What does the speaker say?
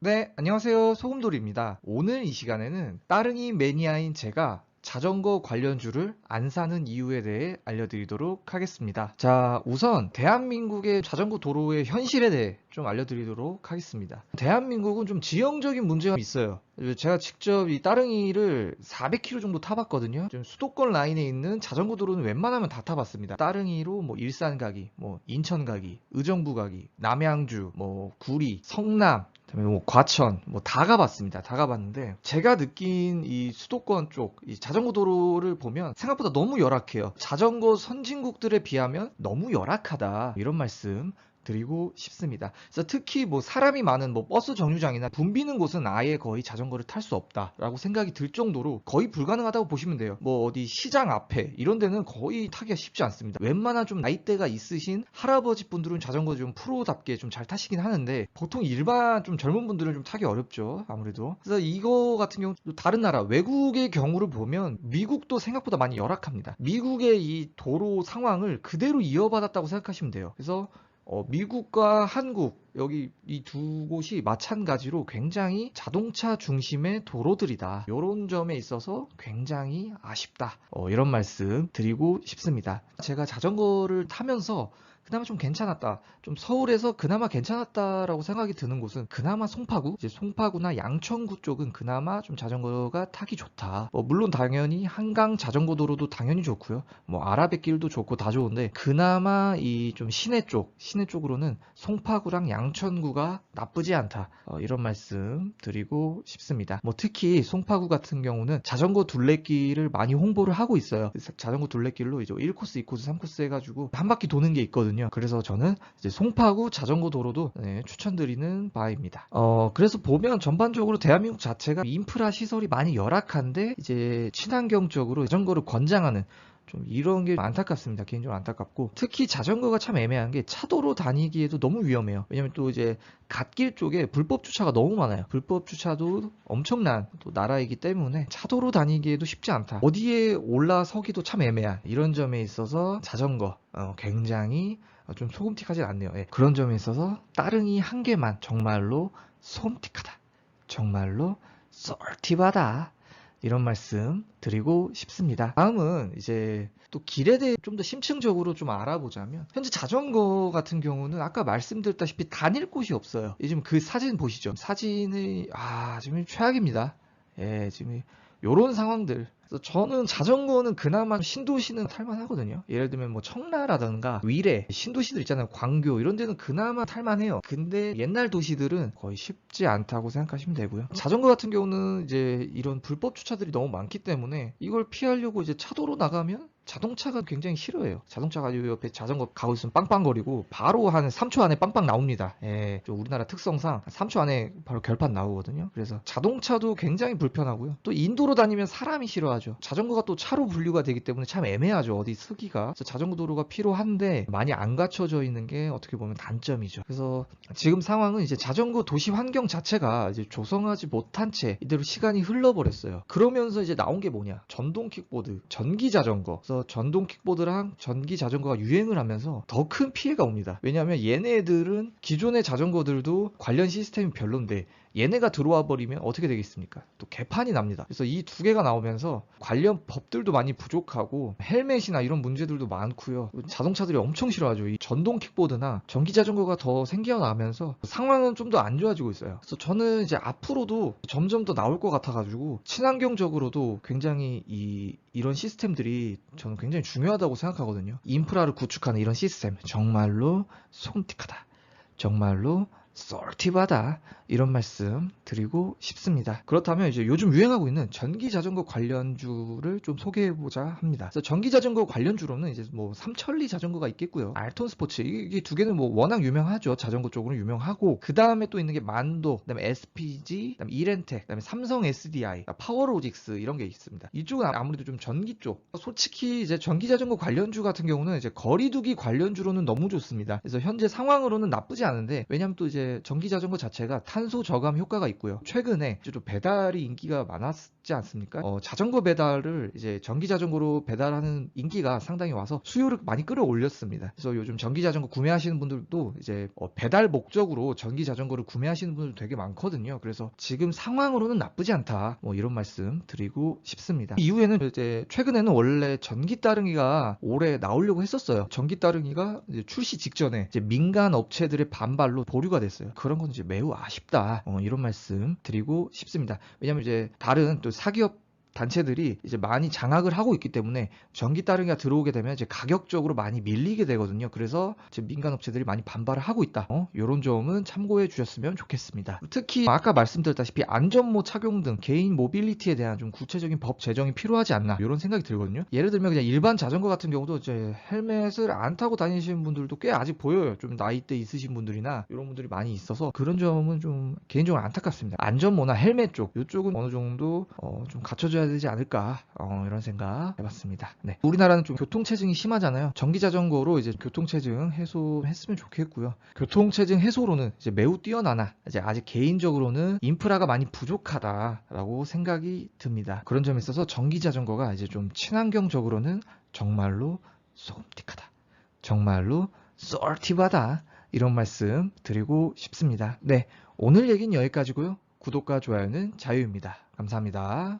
네, 안녕하세요. 소금돌이입니다. 오늘 이 시간에는 따릉이 매니아인 제가 자전거 관련주를 안 사는 이유에 대해 알려드리도록 하겠습니다. 자, 우선 대한민국의 자전거 도로의 현실에 대해 좀 알려드리도록 하겠습니다. 대한민국은 좀 지형적인 문제가 있어요. 제가 직접 이 따릉이를 400km 정도 타봤거든요. 좀 수도권 라인에 있는 자전거 도로는 웬만하면 다 타봤습니다. 따릉이로 뭐 일산 가기, 뭐 인천 가기, 의정부 가기, 남양주, 뭐 구리, 성남, 그다음에 뭐 과천 뭐 다 가봤습니다. 다 가봤는데 제가 느낀 이 수도권 쪽 이 자전거 도로를 보면 생각보다 너무 열악해요. 자전거 선진국들에 비하면 너무 열악하다 이런 말씀 드리고 싶습니다. 그래서 특히 뭐 사람이 많은 뭐 버스 정류장이나 붐비는 곳은 아예 거의 자전거를 탈 수 없다라고 생각이 들 정도로 거의 불가능하다고 보시면 돼요. 뭐 어디 시장 앞에 이런 데는 거의 타기가 쉽지 않습니다. 웬만한 좀 나이대가 있으신 할아버지 분들은 자전거 좀 프로답게 좀 잘 타시긴 하는데 보통 일반 좀 젊은 분들은 좀 타기 어렵죠. 아무래도. 그래서 이거 같은 경우 또 다른 나라 외국의 경우를 보면 미국도 생각보다 많이 열악합니다. 미국의 이 도로 상황을 그대로 이어받았다고 생각하시면 돼요. 그래서 미국과 한국 여기 이 두 곳이 마찬가지로 굉장히 자동차 중심의 도로들이다. 이런 점에 있어서 굉장히 아쉽다. 이런 말씀 드리고 싶습니다. 제가 자전거를 타면서 그나마 좀 괜찮았다. 좀 서울에서 그나마 괜찮았다라고 생각이 드는 곳은 그나마 송파구, 이제 송파구나 양천구 쪽은 그나마 좀 자전거가 타기 좋다. 물론 당연히 한강 자전거 도로도 당연히 좋고요. 뭐 아라뱃길도 좋고 다 좋은데 그나마 이 좀 시내 쪽으로는 송파구랑 양천구가 나쁘지 않다. 이런 말씀 드리고 싶습니다. 뭐 특히 송파구 같은 경우는 자전거 둘레길을 많이 홍보를 하고 있어요. 자전거 둘레길로 이제 1코스, 2코스, 3코스 해가지고 한 바퀴 도는 게 있거든요. 그래서 저는 이제 송파구 자전거 도로도 추천드리는 바입니다. 그래서 보면 전반적으로 대한민국 자체가 인프라 시설이 많이 열악한데 이제 친환경적으로 자전거를 권장하는 좀 이런 게 안타깝습니다. 개인적으로 안타깝고 특히 자전거가 참 애매한 게 차도로 다니기에도 너무 위험해요. 왜냐면 또 이제 갓길 쪽에 불법 주차가 너무 많아요. 불법 주차도 엄청난 또 나라이기 때문에 차도로 다니기에도 쉽지 않다. 어디에 올라서기도 참 애매한 이런 점에 있어서 자전거 굉장히 좀 소금틱하진 않네요. 예, 그런 점에 있어서 따릉이 한 개만 정말로 소금틱하다. 정말로 썰티하다. 이런 말씀 드리고 싶습니다. 다음은 이제 또 길에 대해 좀 더 심층적으로 좀 알아보자면 현재 자전거 같은 경우는 아까 말씀드렸다시피 다닐 곳이 없어요. 지금 그 사진 보시죠. 사진이 지금 최악입니다. 예, 지금 요런 상황들. 그래서 저는 자전거는 그나마 신도시는 탈만하거든요. 예를 들면 뭐 청라라든가 위례, 신도시들 있잖아요. 광교 이런 데는 그나마 탈만해요. 근데 옛날 도시들은 거의 쉽지 않다고 생각하시면 되고요. 자전거 같은 경우는 이제 이런 불법 주차들이 너무 많기 때문에 이걸 피하려고 이제 차도로 나가면 자동차가 굉장히 싫어해요. 자동차가 옆에 자전거 가고 있으면 빵빵거리고 바로 한 3초 안에 빵빵 나옵니다. 예, 좀 우리나라 특성상 3초 안에 바로 결판 나오거든요. 그래서 자동차도 굉장히 불편하고요. 또 인도로 다니면 사람이 싫어하죠. 자전거가 또 차로 분류가 되기 때문에 참 애매하죠. 어디 서기가. 그래서 자전거 도로가 필요한데 많이 안 갖춰져 있는 게 어떻게 보면 단점이죠. 그래서 지금 상황은 이제 자전거 도시 환경 자체가 이제 조성하지 못한 채 이대로 시간이 흘러버렸어요. 그러면서 이제 나온 게 뭐냐? 전동 킥보드, 전기 자전거. 그래서 전동 킥보드랑 전기 자전거가 유행을 하면서 더 큰 피해가 옵니다. 왜냐하면 얘네들은 기존의 자전거들도 관련 시스템이 별론데 얘네가 들어와 버리면 어떻게 되겠습니까? 또 개판이 납니다. 그래서 이 두 개가 나오면서 관련 법들도 많이 부족하고 헬멧이나 이런 문제들도 많고요. 자동차들이 엄청 싫어하죠. 이 전동 킥보드나 전기 자전거가 더 생겨나면서 상황은 좀 더 안 좋아지고 있어요. 그래서 저는 이제 앞으로도 점점 더 나올 것 같아가지고 친환경적으로도 굉장히 이런 시스템들이 저는 굉장히 중요하다고 생각하거든요. 인프라를 구축하는 이런 시스템 정말로 손틱하다. 정말로 썰티하다 이런 말씀 드리고 싶습니다. 그렇다면 이제 요즘 유행하고 있는 전기 자전거 관련주를 좀 소개해보자 합니다. 그래서 전기 자전거 관련주로는 이제 뭐 삼천리 자전거가 있겠고요. 알톤 스포츠 이게 두 개는 뭐 워낙 유명하죠. 자전거 쪽으로 유명하고 그 다음에 또 있는 게 만도, 그다음에 SPG, 그다음에 이렌텍, 그다음에 삼성 SDI, 파워로직스 이런 게 있습니다. 이쪽은 아무래도 좀 전기 쪽. 솔직히 이제 전기 자전거 관련주 같은 경우는 이제 거리두기 관련주로는 너무 좋습니다. 그래서 현재 상황으로는 나쁘지 않은데 왜냐면 또 이제 이제 전기 자전거 자체가 탄소 저감 효과가 있고요. 최근에 좀 배달이 인기가 많았지 않습니까? 자전거 배달을 이제 전기 자전거로 배달하는 인기가 상당히 와서 수요를 많이 끌어올렸습니다. 그래서 요즘 전기 자전거 구매하시는 분들도 이제 배달 목적으로 전기 자전거를 구매하시는 분들 되게 많거든요. 그래서 지금 상황으로는 나쁘지 않다. 뭐 이런 말씀 드리고 싶습니다. 이후에는 이제 최근에는 원래 전기 따릉이가 올해 나오려고 했었어요. 전기 따릉이가 이제 출시 직전에 이제 민간 업체들의 반발로 보류가 됐어요. 그런 건 이제 매우 아쉽다. 이런 말씀 드리고 싶습니다. 왜냐면 이제 다른 또 사기업 단체들이 이제 많이 장악을 하고 있기 때문에 전기 따릉이가 들어오게 되면 이제 가격적으로 많이 밀리게 되거든요. 그래서 이제 민간 업체들이 많이 반발을 하고 있다. 이런 점은 참고해 주셨으면 좋겠습니다. 특히 아까 말씀드렸다시피 안전모 착용 등 개인 모빌리티에 대한 좀 구체적인 법 제정이 필요하지 않나 이런 생각이 들거든요. 예를 들면 그냥 일반 자전거 같은 경우도 이제 헬멧을 안 타고 다니시는 분들도 꽤 아직 보여요. 좀 나이대 있으신 분들이나 이런 분들이 많이 있어서 그런 점은 좀 개인적으로 안타깝습니다. 안전모나 헬멧 쪽 이쪽은 어느 정도 좀 갖춰져야 되지 않을까 이런 생각 해봤습니다. 네. 우리나라는 좀 교통체증이 심하잖아요. 전기자전거로 이제 교통체증 해소했으면 좋겠고요. 교통체증 해소로는 이제 매우 뛰어나나 이제 아직 개인적으로는 인프라가 많이 부족하다라고 생각이 듭니다. 그런 점에 있어서 전기자전거가 이제 좀 친환경적으로는 정말로 쏘음틱하다. 정말로 쏠티바다. 이런 말씀 드리고 싶습니다. 네. 오늘 얘기는 여기까지고요. 구독과 좋아요는 자유입니다. 감사합니다.